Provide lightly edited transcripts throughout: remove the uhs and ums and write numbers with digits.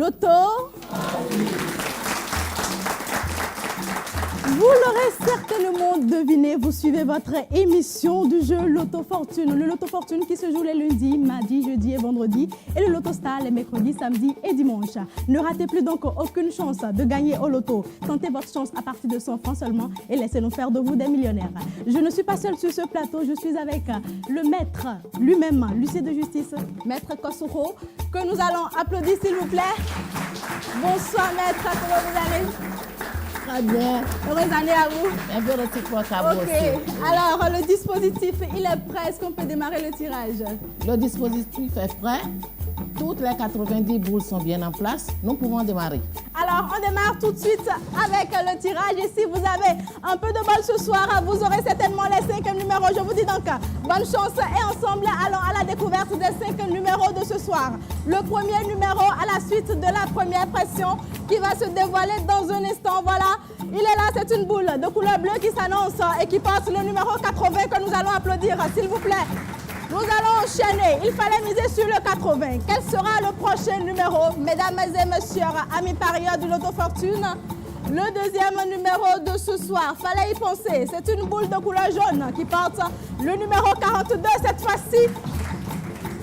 Loto. Vous l'aurez certainement deviné, vous suivez votre émission du jeu Loto Fortune. Le Loto Fortune qui se joue les lundis, mardis, jeudis et vendredis. Et le Loto Star les mercredis, samedis et dimanches. Ne ratez plus donc aucune chance de gagner au loto. Tentez votre chance à partir de 100 francs seulement et laissez-nous faire de vous des millionnaires. Je ne suis pas seule sur ce plateau, je suis avec le maître lui-même, l'huissier de justice, maître Kossouro, que nous allons applaudir s'il vous plaît. Bonsoir maître, comment vous allez? Très bien. Heureuse année à vous. Un peu de petit Ok. Alors, le dispositif, il est prêt. Est-ce qu'on peut démarrer le tirage? Le dispositif est prêt. Toutes les 90 boules sont bien en place. Nous pouvons démarrer. Alors, on démarre tout de suite avec le tirage. Et si vous avez un peu de bol ce soir, vous aurez certainement les 5 numéros. Je vous dis donc, bonne chance. Et ensemble, allons à la découverte des 5 numéros de ce soir. Le premier numéro à la suite de la première pression qui va se dévoiler dans un instant. Voilà, il est là. C'est une boule de couleur bleue qui s'annonce et qui porte le numéro 80 que nous allons applaudir, s'il vous plaît. Nous allons enchaîner. Il fallait miser sur le 80. Quel sera le prochain numéro, mesdames et messieurs, amis parieurs du Loto Fortune? Le deuxième numéro de ce soir, fallait y penser. C'est une boule de couleur jaune qui porte le numéro 42 cette fois-ci.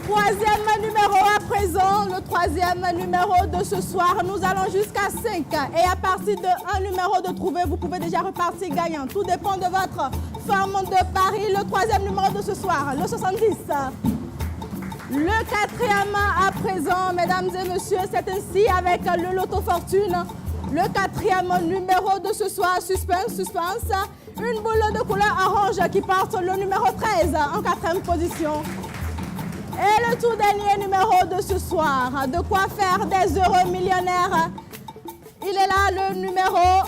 Troisième numéro à présent, le troisième numéro de ce soir. Nous allons jusqu'à 5. Et à partir de un numéro de trouvé, vous pouvez déjà repartir gagnant. Tout dépend de votre forme de pari. Le troisième numéro de ce soir, le 70. Le quatrième à présent, mesdames et messieurs, c'est ainsi avec le Loto Fortune. Le quatrième numéro de ce soir, suspense, suspense. Une boule de couleur orange qui porte le numéro 13 en quatrième position. Et le tout dernier numéro de ce soir, de quoi faire des heureux millionnaires. Il est là le numéro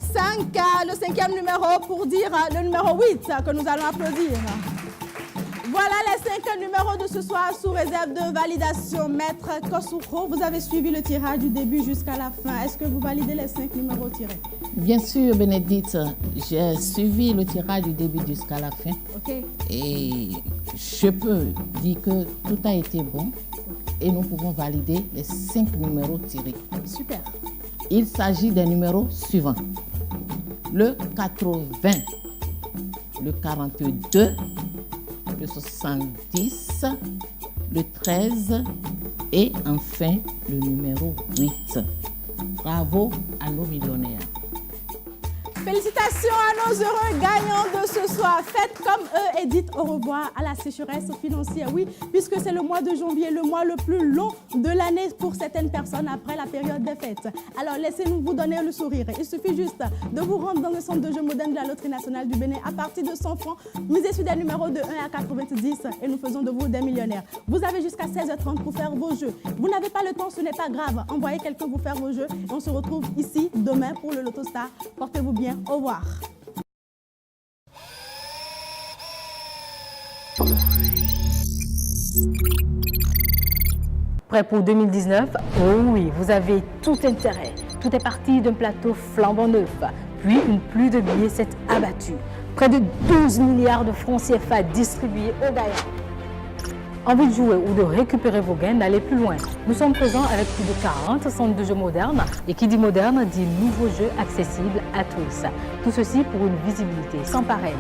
5, le cinquième numéro pour dire le numéro 8 que nous allons applaudir. Voilà les 5 numéros de ce soir sous réserve de validation. Maître Kossouro, vous avez suivi le tirage du début jusqu'à la fin. Est-ce que vous validez les 5 numéros tirés? Bien sûr, Bénédicte. J'ai suivi le tirage du début jusqu'à la fin. Ok. Et je peux dire que tout a été bon. Et nous pouvons valider les 5 numéros tirés. Super. Il s'agit des numéros suivants. Le 80, le 42, le 70, le 13 et enfin le numéro 8. Bravo à nos millionnaires. Félicitations à nos heureux gagnants de ce soir. Faites comme eux et dites au revoir à la sécheresse financière. Oui, puisque c'est le mois de janvier, le mois le plus long de l'année pour certaines personnes après la période des fêtes. Alors laissez-nous vous donner le sourire. Il suffit juste de vous rendre dans le centre de jeu moderne de la Loterie nationale du Bénin à partir de 100 francs. Misez sur des numéros de 1 à 90 et nous faisons de vous des millionnaires. Vous avez jusqu'à 16h30 pour faire vos jeux. Vous n'avez pas le temps, ce n'est pas grave. Envoyez quelqu'un vous faire vos jeux et on se retrouve ici demain pour le Loto Star. Portez-vous bien. Au revoir. Prêt pour 2019? Oh oui, vous avez tout intérêt. Tout est parti d'un plateau flambant neuf. Puis une pluie de billets s'est abattue. Près de 12 milliards de francs CFA distribués aux gagnants. Envie de jouer ou de récupérer vos gains, n'allez plus loin. Nous sommes présents avec plus de 40 centres de jeux modernes. Et qui dit moderne dit nouveaux jeux accessibles à tous. Tout ceci pour une visibilité sans pareil.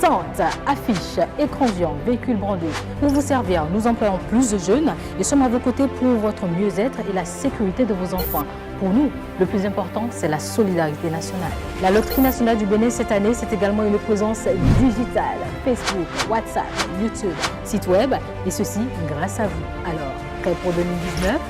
Tentes, affiches, écrans géants, véhicules brandés. Pour vous servir, nous employons plus de jeunes et sommes à vos côtés pour votre mieux-être et la sécurité de vos enfants. Pour nous, le plus important, c'est la solidarité nationale. La Loterie nationale du Bénin cette année, c'est également une présence digitale. Facebook, WhatsApp, YouTube, site web, et ceci grâce à vous. Alors, prêt pour 2019?